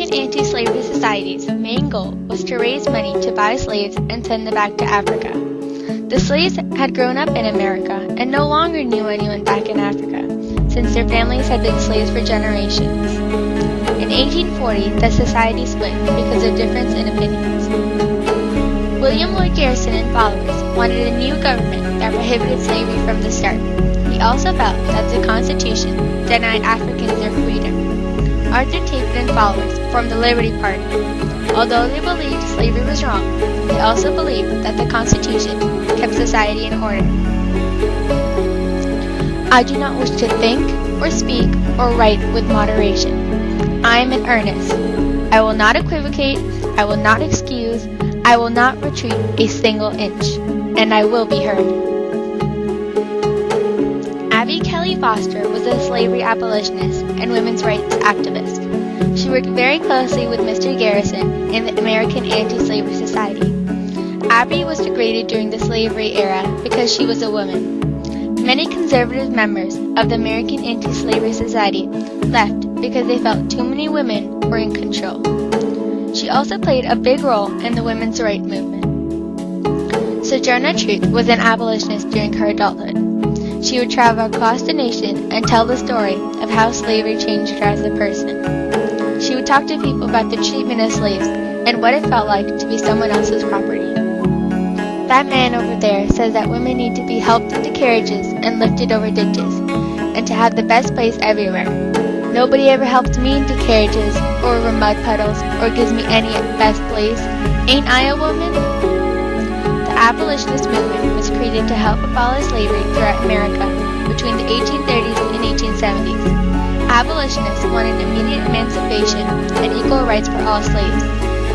American anti-slavery society's main goal was to raise money to buy slaves and send them back to Africa. The slaves had grown up in America and no longer knew anyone back in Africa, since their families had been slaves for generations. In 1840, the society split because of difference in opinions. William Lloyd Garrison and followers wanted a new government that prohibited slavery from the start. He also felt that the Constitution denied Africans their freedom. Arthur Taft and followers formed the Liberty Party. Although they believed slavery was wrong, they also believed that the Constitution kept society in order. I do not wish to think, or speak, or write with moderation. I am in earnest. I will not equivocate, I will not excuse, I will not retreat a single inch, and I will be heard. Abby Kelly Foster was a slavery abolitionist and women's rights activist. She worked very closely with Mr. Garrison in the American Anti-Slavery Society. Abby was degraded during the slavery era because she was a woman. Many conservative members of the American Anti-Slavery Society left because they felt too many women were in control. She also played a big role in the women's rights movement. Sojourner Truth was an abolitionist during her adulthood. She would travel across the nation and tell the story of how slavery changed her as a person. She would talk to people about the treatment of slaves and what it felt like to be someone else's property. That man over there says that women need to be helped into carriages and lifted over ditches, and to have the best place everywhere. Nobody ever helped me into carriages or over mud puddles or gives me any best place. Ain't I a woman? The abolitionist movement was created to help abolish slavery throughout America between the 1830s and 1870s. Abolitionists wanted immediate emancipation and equal rights for all slaves.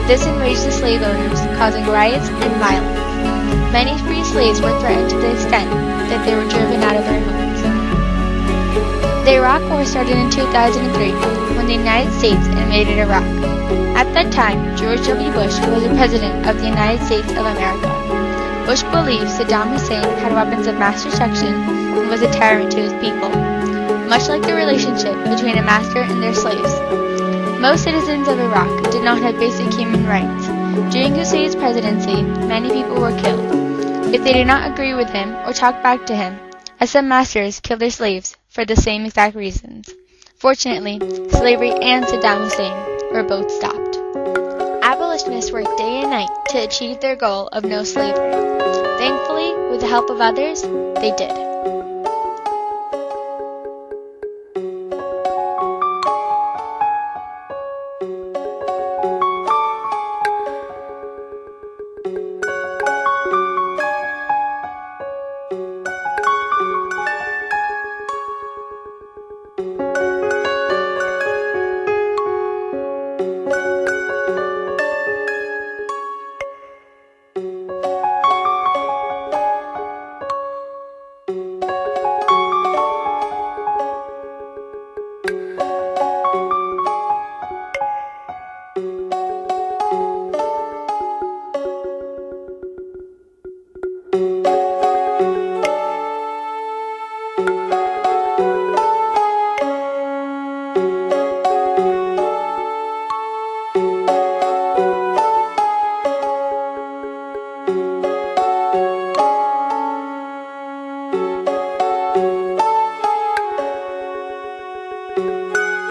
This enraged the slave owners, causing riots and violence. Many free slaves were threatened to the extent that they were driven out of their homes. The Iraq War started in 2003 when the United States invaded Iraq. At that time, George W. Bush was the President of the United States of America. Bush believed Saddam Hussein had weapons of mass destruction and was a tyrant to his people, much like the relationship between a master and their slaves. Most citizens of Iraq did not have basic human rights. During Hussein's presidency, many people were killed if they did not agree with him or talk back to him, as some masters killed their slaves for the same exact reasons. Fortunately, slavery and Saddam Hussein were both stopped. Abolitionists worked day and night to achieve their goal of no slavery. Thankfully, with the help of others, they did.